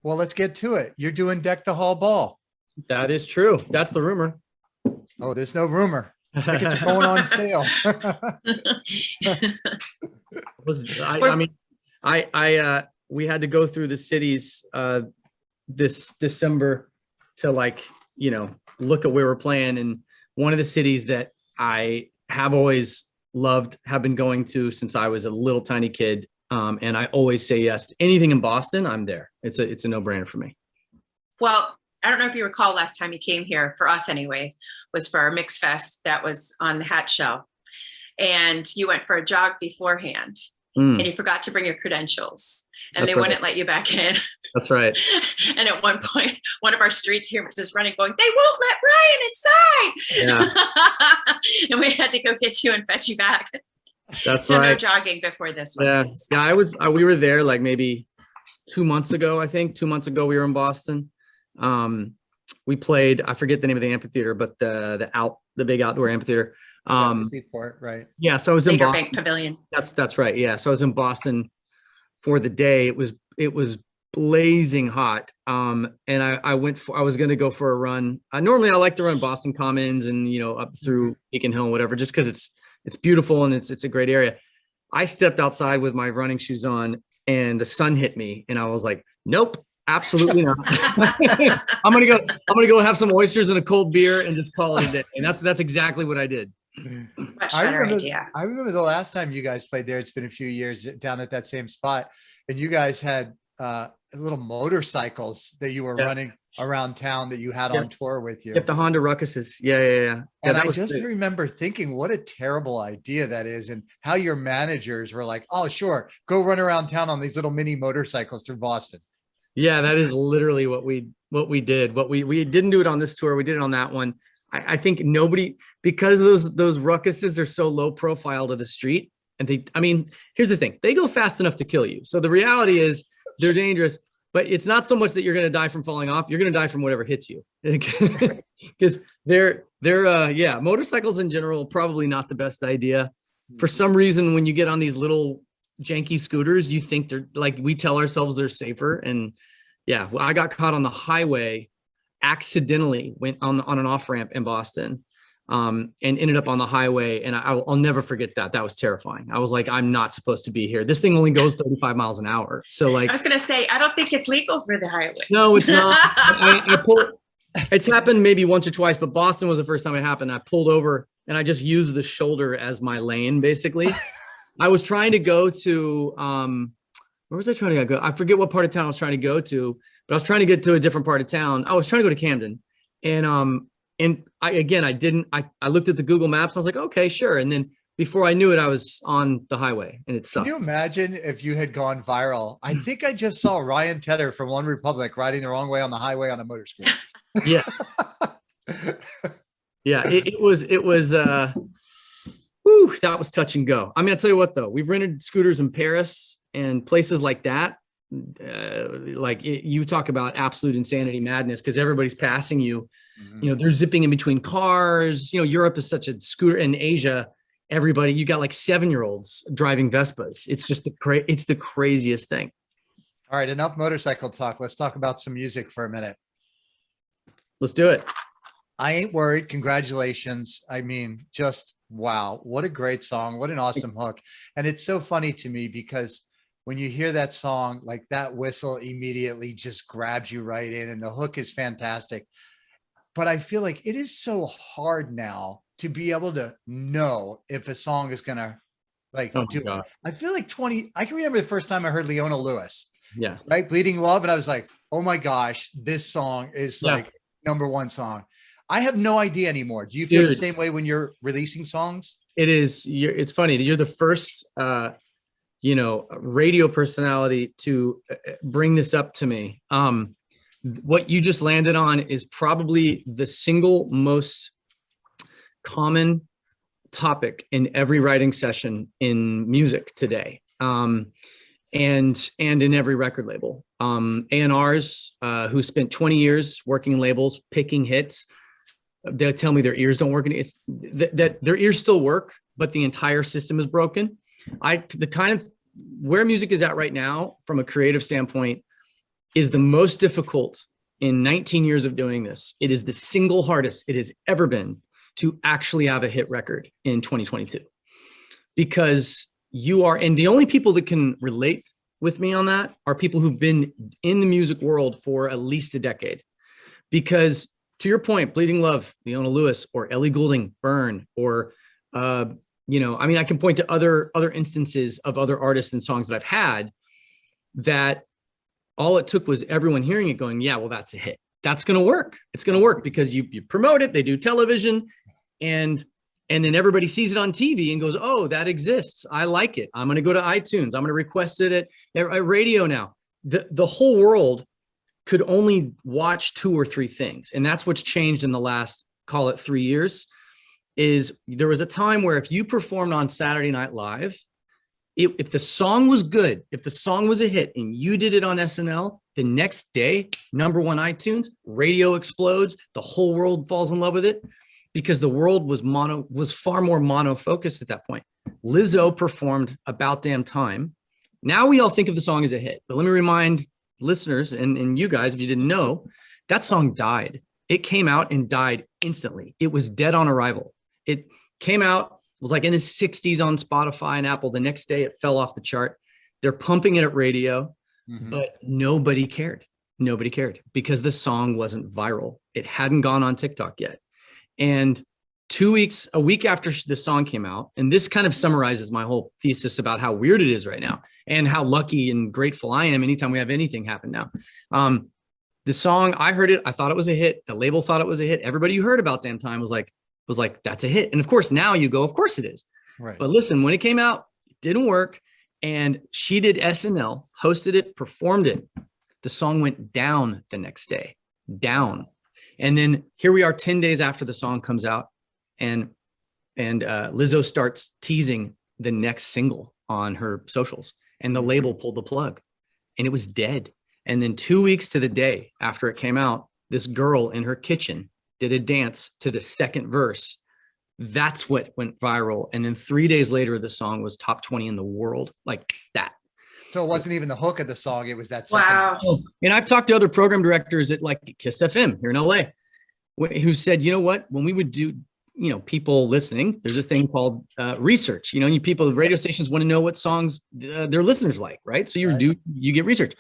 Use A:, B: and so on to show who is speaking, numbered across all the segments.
A: Well, let's get to it. You're doing Deck the Hall Ball.
B: That is true. That's the rumor.
A: Oh, there's no rumor. Tickets are going on sale.
B: I mean, we had to go through the cities this December to look at where we're playing. And one of the cities that I have always loved, have been going to since I was a little tiny kid. And I always say yes to anything in Boston. I'm there. It's a no-brainer for me.
C: Well, I don't know if you recall last time you came here, for us anyway, was for our Mix Fest that was on the Hat Show. And you went for a jog beforehand and you forgot to bring your credentials and they wouldn't let you back in.
B: That's right.
C: And at one point, one of our street team was just running, going, "They won't let Ryan inside." Yeah. And we had to go get you and fetch you back.
B: That's
C: so
B: right.
C: No jogging before this one.
B: Yeah. Please. Yeah. We were there like maybe 2 months ago, I think. 2 months ago, we were in Boston. We played, I forget the name of the amphitheater, but the big outdoor amphitheater.
A: Seaport, right?
B: Yeah. So I was in Boston.
C: Bank Pavilion.
B: That's right. Yeah. So I was in Boston for the day. It was blazing hot. And I was going to go for a run. Normally I like to run Boston Commons and, up through Beacon Hill and whatever, just because it's beautiful and it's a great area. I stepped outside with my running shoes on and the sun hit me and I was like, nope, absolutely not. I'm going to go have some oysters and a cold beer and just call it a day. And that's exactly what I did.
C: Much better idea.
A: I remember the last time you guys played there, it's been a few years, down at that same spot. And you guys had little motorcycles that you were running around town that you had on tour with you.
B: Yep, the Honda Ruckuses. Yeah.
A: And I just remember thinking what a terrible idea that is, and how your managers were like, "Oh, sure, go run around town on these little mini motorcycles through Boston."
B: Yeah, that is literally what we did. We didn't do it on this tour. We did it on that one. I think nobody, because those Ruckuses are so low profile to the street, and here's the thing: they go fast enough to kill you. So the reality is they're dangerous. But it's not so much that you're going to die from falling off. You're going to die from whatever hits you, because they're motorcycles in general, probably not the best idea. For some reason, when you get on these little janky scooters, you think they're like, we tell ourselves they're safer. And yeah, I got caught on the highway, accidentally went on an off ramp in Boston, and ended up on the highway. And I'll never forget that. That was terrifying. I was like, I'm not supposed to be here. This thing only goes 35 miles an hour. So I
C: was going to say, I don't think it's legal for the highway.
B: No, it's not. It's happened maybe once or twice, but Boston was the first time it happened. I pulled over and I just used the shoulder as my lane, basically. I was trying to go to, where was I trying to go? I forget what part of town I was trying to go to, but I was trying to get to a different part of town. I was trying to go to Camden. And I looked at the Google Maps. I was like, okay, sure. And then before I knew it, I was on the highway and it sucked.
A: Can you imagine if you had gone viral? I think I just saw Ryan Tedder from One Republic riding the wrong way on the highway on a motor scooter.
B: Yeah. Yeah. It was, whew, that was touch and go. I mean, I'll tell you what though, we've rented scooters in Paris and places like that. You talk about absolute insanity, madness, because everybody's passing you. They're zipping in between cars. Europe is such a scooter. In Asia, everybody, you got like 7-year-olds driving Vespas. It's just it's the craziest thing.
A: All right, enough motorcycle talk. Let's talk about some music for a minute.
B: Let's do it.
A: I Ain't Worried. Congratulations. I mean, just wow, what a great song. What an awesome hook. And it's so funny to me because when you hear that song, like that whistle immediately just grabs you right in, and the hook is fantastic. But I feel like it is so hard now to be able to know if a song is going to do it. I feel like I can remember the first time I heard Leona Lewis.
B: Yeah.
A: Right. Bleeding Love. And I was like, oh my gosh, this song is like #1 song. I have no idea anymore. Do you feel the same way when you're releasing songs? It is.
B: It's funny that you're the first, radio personality to bring this up to me. What you just landed on is probably the single most common topic in every writing session in music today, and in every record label. A&Rs who spent 20 years working in labels, picking hits, they'll tell me their ears don't work, and it's that their ears still work, but the entire system is broken. The kind of where music is at right now from a creative standpoint, is the most difficult in 19 years of doing this. It is the single hardest it has ever been to actually have a hit record in 2022, because you are, and the only people that can relate with me on that are people who've been in the music world for at least a decade. Because to your point, Bleeding Love, Leona Lewis, or Ellie Goulding, Burn, or, you know, I mean, I can point to other instances of other artists and songs that I've had that all it took was everyone hearing it going, yeah, well, that's a hit. That's going to work. It's going to work because you promote it, they do television, and then everybody sees it on TV and goes, oh, that exists. I like it. I'm going to go to iTunes. I'm going to request it at radio now. The whole world could only watch 2 or 3 things. And that's what's changed in the last, call it 3 years, is there was a time where if you performed on Saturday Night Live, if the song was good, if the song was a hit and you did it on SNL, the next day, #1 iTunes, radio explodes, the whole world falls in love with it, because the world was far more mono-focused at that point. Lizzo performed About Damn Time. Now we all think of the song as a hit, but let me remind listeners and you guys, if you didn't know, that song died. It came out and died instantly. It was dead on arrival. It came out, was like in the 60s on Spotify and Apple. The next day it fell off the chart. They're pumping it at radio, but nobody cared. Nobody cared because the song wasn't viral. It hadn't gone on TikTok yet. And a week after the song came out, and this kind of summarizes my whole thesis about how weird it is right now and how lucky and grateful I am anytime we have anything happen now. The song, I heard it, I thought it was a hit. The label thought it was a hit. Everybody who heard About Damn Time was like, that's a hit. And of course, now you go, of course it is.
A: Right.
B: But listen, when it came out, it didn't work. And she did SNL, hosted it, performed it. The song went down the next day, down. And then here we are 10 days after the song comes out, and Lizzo starts teasing the next single on her socials, and the label pulled the plug and it was dead. And then 2 weeks to the day after it came out, this girl in her kitchen did a dance to the second verse. That's what went viral. And then 3 days later, the song was top 20 in the world, like that.
A: So it wasn't even the hook of the song. It was that second.
C: Wow.
B: And I've talked to other program directors at like Kiss FM here in LA who said, you know what, when we would do, you know, people listening, there's a thing called research. You know, people, radio stations want to know what songs their listeners like, right? So you get research.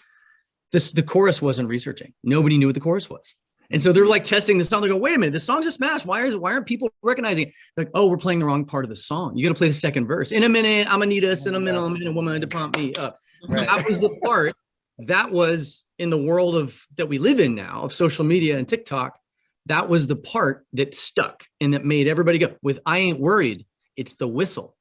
B: The chorus wasn't researching. Nobody knew what the chorus was. And so they're like testing the song. They go, wait a minute, the song's a smash. Why aren't people recognizing it? Like, oh, we're playing the wrong part of the song. You got to play the second verse. In a minute, I'm gonna need a sentimental woman to pump me up. Right. That was the part that was in the world that we live in now of social media and TikTok. That was the part that stuck and that made everybody go with, I ain't worried. It's the whistle.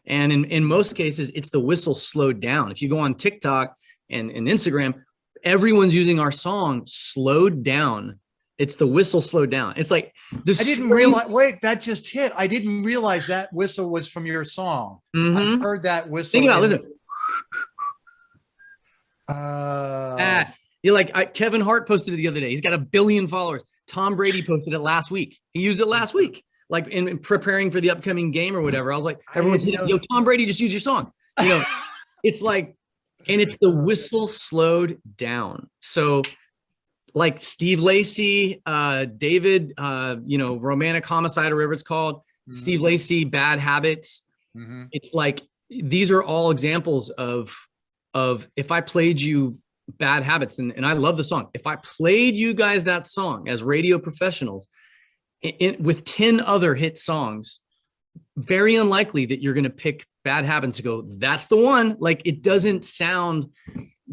B: And in most cases, it's the whistle slowed down. If you go on TikTok and Instagram, everyone's using our song slowed down. It's the whistle slowed down. It's like this.
A: I didn't realize. Wait, that just hit. I didn't realize that whistle was from your song. I've heard that whistle.
B: Think about it.
A: Listen.
B: You're like Kevin Hart posted it the other day. He's got 1 billion followers. Tom Brady posted it last week. He used it last week, like in preparing for the upcoming game or whatever. I was like, everyone's yo, Tom Brady, just use your song. You know, it's like, and it's the whistle slowed down. So. Like Steve Lacy, David, Romantic Homicide or whatever it's called, Steve Lacy, Bad Habits. It's like, these are all examples of if I played you Bad Habits, and I love the song. If I played you guys that song as radio professionals with 10 other hit songs, very unlikely that you're going to pick Bad Habits and go, that's the one. Like, it doesn't sound,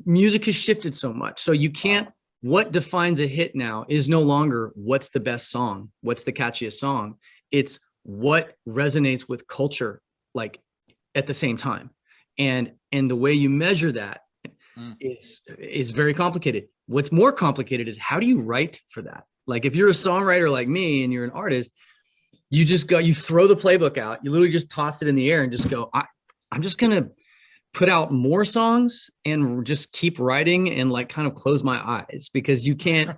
B: music has shifted so much. So you can't, what defines a hit now is no longer what's the best song, what's the catchiest song. It's what resonates with culture, like at the same time. And the way you measure that is very complicated. What's more complicated is, how do you write for that? Like, if you're a songwriter like me and you're an artist, you throw the playbook out, you literally just toss it in the air and just go, I'm just going to put out more songs and just keep writing and like kind of close my eyes, because you can't,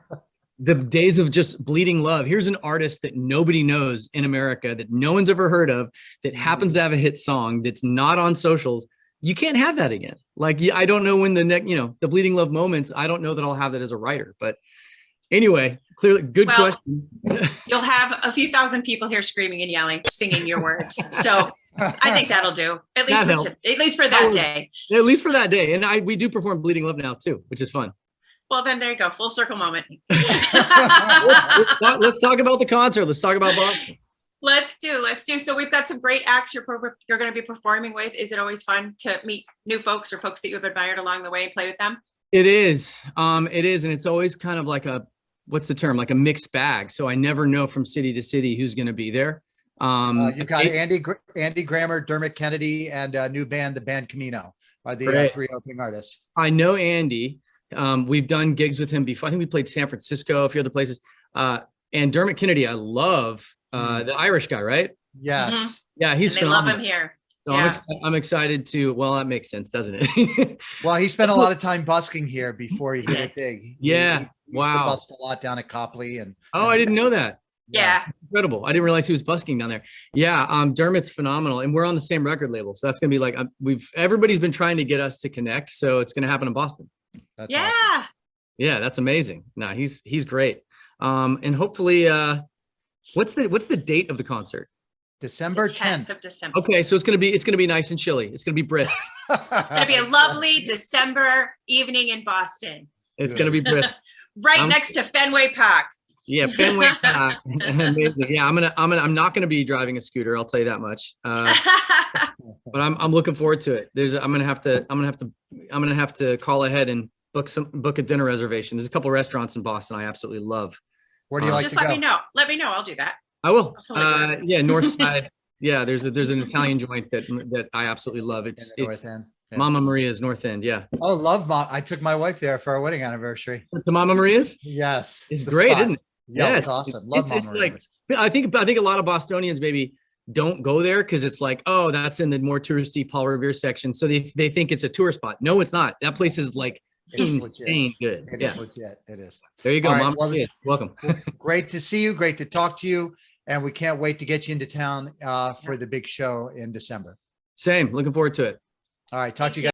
B: the days of just bleeding love. Here's an artist that nobody knows in America, that no one's ever heard of, that happens to have a hit song that's not on socials. you can't have that again. Like, I don't know when the next, the Bleeding Love moments, I don't know that I'll have that as a writer, but anyway, clearly good question.
C: You'll have a few thousand people here screaming and yelling, singing your words. So I think that'll do, at least for that day.
B: At least for that day. And we do perform Bleeding Love now too, which is fun.
C: Well, then there you go. Full circle moment.
B: Let's talk about the concert. Let's talk about Boston.
C: Let's do. So we've got some great acts you're going to be performing with. Is it always fun to meet new folks or folks that you've admired along the way and play with them?
B: It is. It is. And it's always kind of like what's the term? Like a mixed bag. So I never know from city to city who's going to be there.
A: You've got Andy Grammer, Dermot Kennedy, and a new band, the band Camino, are the 3 opening artists.
B: I know Andy. We've done gigs with him before. I think we played San Francisco, a few other places. And Dermot Kennedy, I love the Irish guy, right?
A: Yes.
C: Mm-hmm.
B: Yeah, he's
C: phenomenal. Love him here.
B: So yeah. I'm excited to. Well, that makes sense, doesn't it?
A: Well, he spent a lot of time busking here before he hit it big.
B: He wow.
A: Busked a lot down at Copley
B: I didn't know that.
C: Yeah.
B: Incredible. I didn't realize he was busking down there. Yeah. Dermot's phenomenal. And we're on the same record label. So that's going to be like, everybody's been trying to get us to connect. So it's going to happen in Boston.
A: That's awesome.
B: Yeah. That's amazing. No, he's great. And hopefully, what's the date of the concert?
A: December 10th
C: of December.
B: Okay. So it's going to be nice and chilly. It's going to be brisk.
C: It's going to be a lovely December evening in Boston.
B: It's going to be brisk.
C: Right next to Fenway Park.
B: Yeah, Fenway Park. Yeah, I'm not going to be driving a scooter. I'll tell you that much. But I'm looking forward to it. I'm gonna have to call ahead and book a dinner reservation. There's a couple restaurants in Boston I absolutely love.
A: Where do you like
C: just
A: to go?
C: let me know. Let me know. I'll do that.
B: I will.
C: Totally
B: yeah, North Side. Yeah, there's an Italian joint that I absolutely love. It's
A: North End. Yeah.
B: Mama Maria's North End. Yeah.
A: Oh, love Mom. I took my wife there for our wedding anniversary.
B: To Mama Maria's?
A: Yes.
B: It's great, isn't it?
A: Yeah, it's awesome. Love Mama Maria's.
B: Like, I think a lot of Bostonians maybe don't go there because it's like, oh, that's in the more touristy Paul Revere section. So they think it's a tour spot. No, it's not. That place is like insane good.
A: It is legit. It is.
B: There you go,
A: right,
B: Mom.
A: well,
B: welcome.
A: Great to see you. Great to talk to you. And we can't wait to get you into town for the big show in December.
B: Same. Looking forward to it.
A: All right. Talk to you guys.